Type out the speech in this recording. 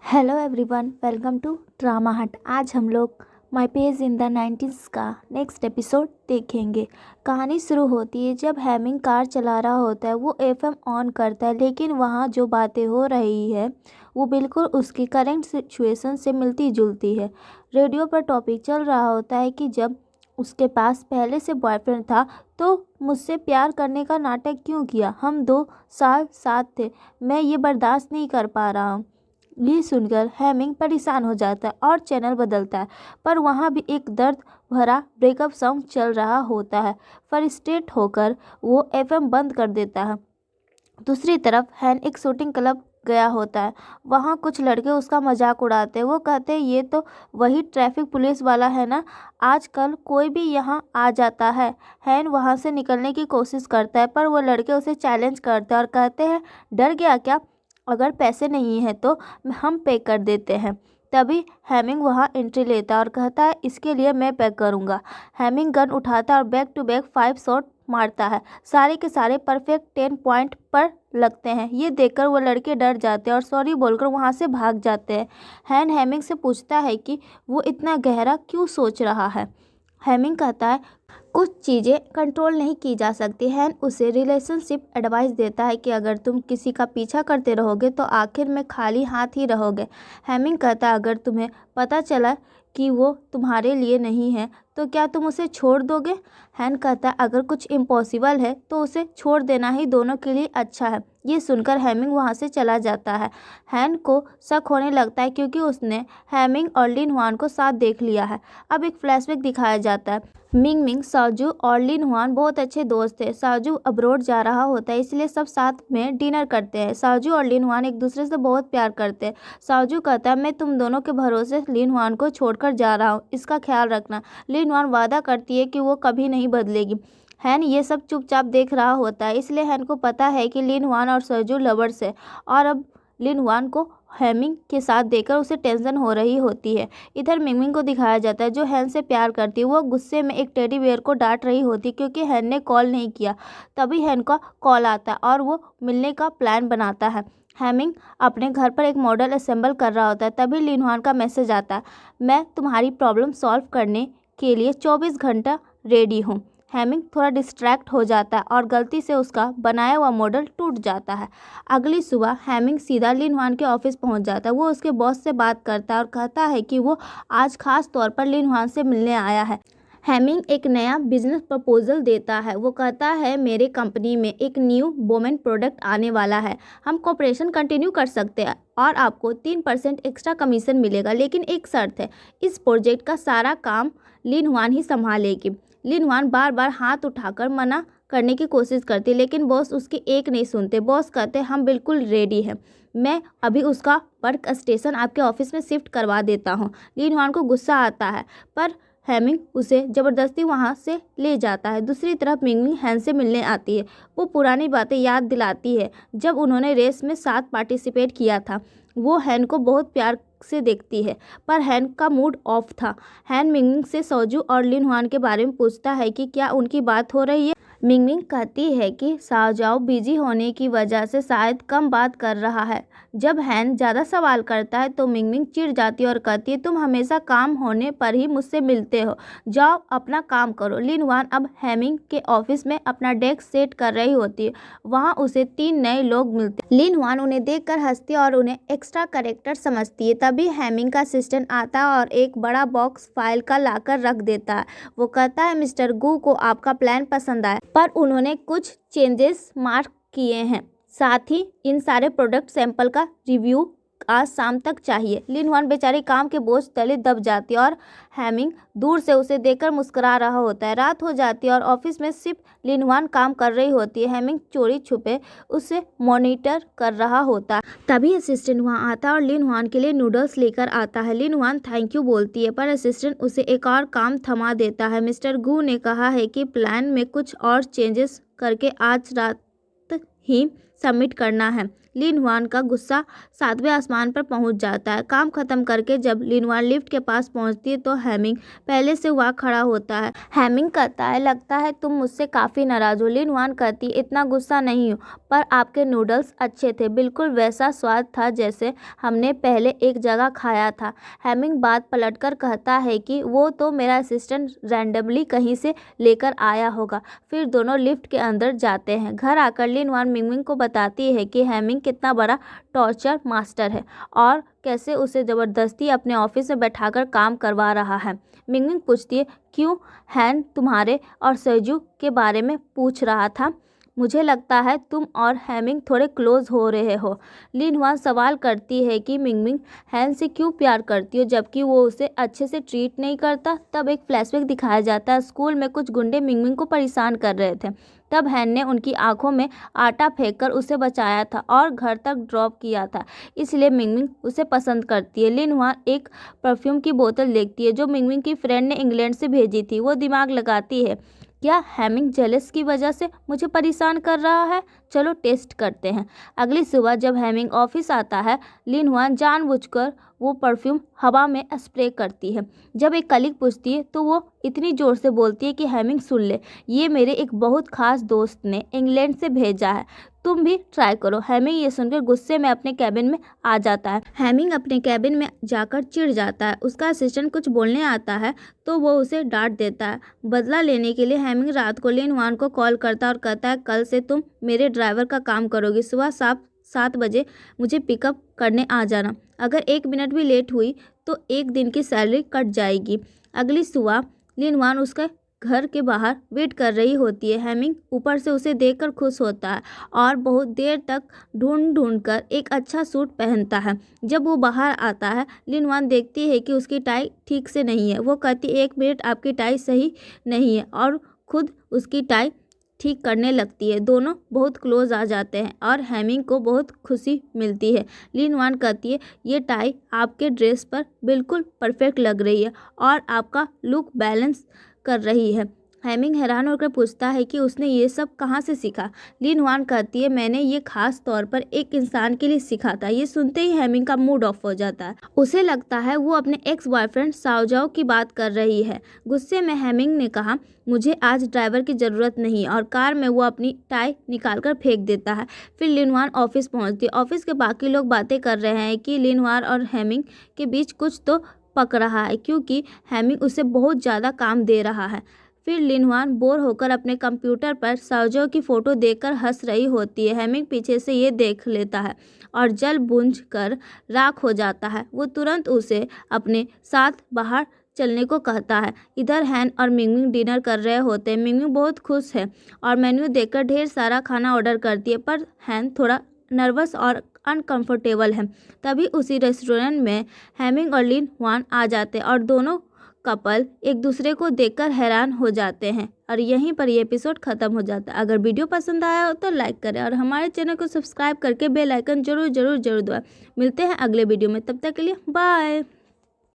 Hello everyone, welcome to drama hut. आज हम लोग my page in the 90s का नेक्स्ट एपिसोड देखेंगे। कहानी शुरू होती है जब हैमिंग कार चला रहा होता है। वो एफएम ऑन करता है, लेकिन वहाँ जो बातें हो रही है वो बिल्कुल उसकी करंट सिचुएशन से मिलती जुलती है। रेडियो पर टॉपिक चल रहा होता है कि जब उसके पास पहले से बॉयफ्रेंड था तो मुझसे प्यार करने का नाटक क्यों किया। हम 2 साल साथ थे, मैं ये बर्दाश्त नहीं कर पा रहा हूँ। ये सुनकर हैमिंग परेशान हो जाता है और चैनल बदलता है, पर वहाँ भी एक दर्द भरा ब्रेकअप सॉन्ग चल रहा होता है। फ्रस्ट्रेट होकर वो एफएम बंद कर देता है। दूसरी तरफ हैन एक शूटिंग क्लब गया होता है। वहाँ कुछ लड़के उसका मजाक उड़ाते हैं। वो कहते हैं, ये तो वही ट्रैफिक पुलिस वाला है ना, आजकल कोई भी यहाँ आ जाता है। हैन वहाँ से निकलने की कोशिश करता है, पर वो लड़के उसे चैलेंज करते हैं और कहते हैं, डर गया क्या? अगर पैसे नहीं है तो हम पे कर देते हैं। तभी हैमिंग वहाँ एंट्री लेता है और कहता है, इसके लिए मैं पे करूँगा। हैमिंग गन उठाता है और बैक टू बैक 5 शॉट मारता है। सारे के सारे परफेक्ट 10 पॉइंट पर लगते हैं। ये देखकर वो लड़के डर जाते हैं और सॉरी बोलकर वहाँ से भाग जाते हैं। हैन हैमिंग से पूछता है कि वो इतना गहरा क्यों सोच रहा है। हैमिंग कहता है, कुछ चीज़ें कंट्रोल नहीं की जा सकती। हैन उसे रिलेशनशिप एडवाइस देता है कि अगर तुम किसी का पीछा करते रहोगे तो आखिर में खाली हाथ ही रहोगे। हैमिंग कहता है, अगर तुम्हें पता चला कि वो तुम्हारे लिए नहीं है तो क्या तुम उसे छोड़ दोगे? हैन कहता है, अगर कुछ इम्पॉसिबल है तो उसे छोड़ देना ही दोनों के लिए अच्छा है। ये सुनकर हैमिंग वहाँ से चला जाता है। हैन को शक होने लगता है क्योंकि उसने हैमिंग और लिन हुआन को साथ देख लिया है। अब एक फ्लैशबैक दिखाया जाता है। मिंग मिंग, साजू और लिन हुआन बहुत अच्छे दोस्त थे। साजू अब्रोड जा रहा होता है, इसलिए सब साथ में डिनर करते हैं। साजू और लिन हुआन एक दूसरे से बहुत प्यार करते हैं। साजू कहता है, मैं तुम दोनों के भरोसे लिन हुआन को छोड़कर जा रहा हूँ, इसका ख्याल रखना। लिन हुआन वादा करती है कि वो कभी नहीं बदलेगी। हैन ये सब चुपचाप देख रहा होता है, इसलिए हैन को पता है कि लिन हुआन और साजू लवर्स है और अब लिन हुआन को हैमिंग के साथ देखकर उसे टेंशन हो रही होती है। इधर मिंगमिंग को दिखाया जाता है जो हैन से प्यार करती है। वो गुस्से में एक टेडी बेयर को डांट रही होती है क्योंकि हैन ने कॉल नहीं किया। तभी हैन का कॉल आता है और वो मिलने का प्लान बनाता है। हैमिंग अपने घर पर एक मॉडल असेंबल कर रहा होता है। तभी लिन हुआन का मैसेज आता है, मैं तुम्हारी प्रॉब्लम सॉल्व करने के लिए 24 घंटा रेडी हूँ। हैमिंग थोड़ा डिस्ट्रैक्ट हो जाता है और गलती से उसका बनाया हुआ मॉडल टूट जाता है। अगली सुबह हैमिंग सीधा लिन हुआन के ऑफिस पहुंच जाता है। वो उसके बॉस से बात करता है और कहता है कि वो आज खास तौर पर लिन हुआन से मिलने आया है। हैमिंग एक नया बिजनेस प्रपोजल देता है। वो कहता है, मेरे कंपनी में एक न्यू वोमेन प्रोडक्ट आने वाला है, हम कॉपरेशन कंटिन्यू कर सकते हैं और आपको 3% एक्स्ट्रा कमीशन मिलेगा, लेकिन एक शर्त है, इस प्रोजेक्ट का सारा काम लिन हुआन ही संभालेगी। लिन हुआन बार बार हाथ उठाकर मना करने की कोशिश करती, लेकिन बॉस उसकी एक नहीं सुनते। बॉस कहते, हम बिल्कुल रेडी हैं, मैं अभी उसका वर्क स्टेशन आपके ऑफिस में शिफ्ट करवा देता हूँ। लिन हुआन को गुस्सा आता है, पर हैमिंग उसे ज़बरदस्ती वहाँ से ले जाता है। दूसरी तरफ मिंगमिंग हैन से मिलने आती है। वो पुरानी बातें याद दिलाती है जब उन्होंने रेस में साथ पार्टिसिपेट किया था। वो हैन को बहुत प्यार से देखती है, पर हैन का मूड ऑफ था। हैन मिंगमिंग से साजू और लिन हुआन के बारे में पूछता है कि क्या उनकी बात हो रही है। मिंगमिंग कहती है कि साजाओ बिजी होने की वजह से शायद कम बात कर रहा है। जब हैन ज़्यादा सवाल करता है तो मिंगमिंग चिढ़ जाती है और कहती है, तुम हमेशा काम होने पर ही मुझसे मिलते हो, जाओ अपना काम करो। लिन हुआन अब हैमिंग के ऑफिस में अपना डेस्क सेट कर रही होती है। वहाँ उसे 3 नए लोग मिलते हैं। लिन हुआन उन्हें देखकर हंसती है और उन्हें एक्स्ट्रा कैरेक्टर समझती है। तभी हैमिंग का असिस्टेंट आता है और एक बड़ा बॉक्स फाइल का लाकर रख देता है। वो कहता है, मिस्टर गू को आपका प्लान पसंद आया, पर उन्होंने कुछ चेंजेस मार्क किए हैं। साथ ही इन सारे प्रोडक्ट सैंपल का रिव्यू आज शाम तक चाहिए। लिन हुआन बेचारी काम के बोझ तले दब जाती है और हैमिंग दूर से उसे देखकर मुस्कुरा रहा होता है। रात हो जाती है और ऑफिस में सिर्फ लिन हुआन काम कर रही होती है। हैमिंग चोरी छुपे उसे मॉनिटर कर रहा होता है। तभी असिस्टेंट वहाँ आता है और लिन हुआन के लिए नूडल्स लेकर आता है। लिन हुआन थैंक यू बोलती है, पर असिस्टेंट उसे एक और काम थमा देता है। मिस्टर गू ने कहा है कि प्लान में कुछ और चेंजेस करके आज रात ही सबमिट करना है। लिन हुआन का गुस्सा 7वें आसमान पर पहुंच जाता है। काम खत्म करके जब लिन हुआन लिफ्ट के पास पहुंचती है तो हेमिंग पहले से वहाँ खड़ा होता है। हेमिंग कहता है, लगता है तुम मुझसे काफ़ी नाराज़ हो। लिन हुआन कहती, इतना गुस्सा नहीं हो, पर आपके नूडल्स अच्छे थे, बिल्कुल वैसा स्वाद था जैसे हमने पहले एक जगह खाया था। हेमिंग बात पलटकर कहता है कि वो तो मेरा असिस्टेंट रैंडमली कहीं से लेकर आया होगा। फिर दोनों लिफ्ट के अंदर जाते हैं। घर आकर लिन हुआन मिंगमिंग को बताती है कि हेमिंग कितना बड़ा टॉर्चर मास्टर है और कैसे उसे ज़बरदस्ती अपने ऑफिस में बैठाकर काम करवा रहा है। मिंगमिंग पूछती है, क्यों? हैन तुम्हारे और सेजू के बारे में पूछ रहा था। मुझे लगता है तुम और हेमिंग थोड़े क्लोज हो रहे हो। लिन हुआन सवाल करती है कि मिंगमिंग हैन से क्यों प्यार करती हो जबकि वो उसे अच्छे से ट्रीट नहीं करता। तब एक फ्लैशबैक दिखाया जाता है। स्कूल में कुछ गुंडे मिंगमिंग को परेशान कर रहे थे। तब हैन ने उनकी आंखों में आटा फेंककर उसे बचाया था और घर तक ड्रॉप किया था, इसलिए मिंगमिंग उसे पसंद करती है। लिन हुआन एक परफ्यूम की बोतल देखती है जो मिंगमिंग की फ्रेंड ने इंग्लैंड से भेजी थी। वो दिमाग लगाती है, क्या हेमिंग जेलस की वजह से मुझे परेशान कर रहा है? चलो टेस्ट करते हैं। अगली सुबह जब हेमिंग ऑफिस आता है, लिन हुआन जानबूझकर वो परफ्यूम हवा में स्प्रे करती है। जब एक कलीग पूछती है तो वो इतनी ज़ोर से बोलती है कि हेमिंग सुन ले, ये मेरे एक बहुत खास दोस्त ने इंग्लैंड से भेजा है, तुम भी ट्राई करो। हेमिंग ये सुनकर गुस्से में अपने कैबिन में आ जाता है। हेमिंग अपने कैबिन में जाकर चिढ़ जाता है। उसका असिस्टेंट कुछ बोलने आता है तो वो उसे डांट देता है। बदला लेने के लिए हेमिंग रात को लिन हुआन को कॉल करता है और कहता है, कल से तुम मेरे ड्राइवर का काम करोगी। सुबह 7 बजे मुझे पिकअप करने आ जाना। अगर 1 मिनट भी लेट हुई तो 1 दिन की सैलरी कट जाएगी। अगली सुबह लिन हुआन उसके घर के बाहर वेट कर रही होती है। हेमिंग ऊपर से उसे देखकर खुश होता है और बहुत देर तक ढूंढ कर एक अच्छा सूट पहनता है। जब वो बाहर आता है, लिन हुआन देखती है कि उसकी टाई ठीक से नहीं है। वो कहती, 1 मिनट, आपकी टाई सही नहीं है, और खुद उसकी टाई ठीक करने लगती है। दोनों बहुत क्लोज आ जाते हैं और हेमिंग को बहुत खुशी मिलती है। लिन हुआन कहती है, ये टाई आपके ड्रेस पर बिल्कुल परफेक्ट लग रही है और आपका लुक बैलेंस कर रही है। हेमिंग हैरान होकर पूछता है कि उसने ये सब कहाँ से सीखा। लिन हुआन कहती है, मैंने ये खास तौर पर एक इंसान के लिए सीखा था। ये सुनते ही हेमिंग का मूड ऑफ हो जाता है। उसे लगता है वो अपने एक्स बॉयफ्रेंड साओजाओ की बात कर रही है। गुस्से में हेमिंग ने कहा, मुझे आज ड्राइवर की ज़रूरत नहीं, और कार में वो अपनी टाई निकालकर फेंक देता है। फिर लिन हुआन ऑफिस पहुंचती है। ऑफिस के बाकी लोग बातें कर रहे हैं कि लिन हुआन और हेमिंग के बीच कुछ तो पक रहा है क्योंकि हेमिंग उसे बहुत ज़्यादा काम दे रहा है। फिर लिन हुआन बोर होकर अपने कंप्यूटर पर साओजाओ की फ़ोटो देखकर हंस रही होती है। हेमिंग पीछे से ये देख लेता है और जल बुझ कर राख हो जाता है। वो तुरंत उसे अपने साथ बाहर चलने को कहता है। इधर हैन और मिंगमिंग डिनर कर रहे होते हैं। मिंगमिंग बहुत खुश है और मेन्यू देखकर ढेर सारा खाना ऑर्डर करती है, पर हैन थोड़ा नर्वस और अनकंफर्टेबल है। तभी उसी रेस्टोरेंट में हेमिंग और लिन हुआन आ जाते हैं और दोनों कपल एक दूसरे को देखकर हैरान हो जाते हैं और यहीं पर ये एपिसोड ख़त्म हो जाता है। अगर वीडियो पसंद आया हो तो लाइक करें और हमारे चैनल को सब्सक्राइब करके बेल आइकन जरूर दबाएं। मिलते हैं अगले वीडियो में, तब तक के लिए बाय।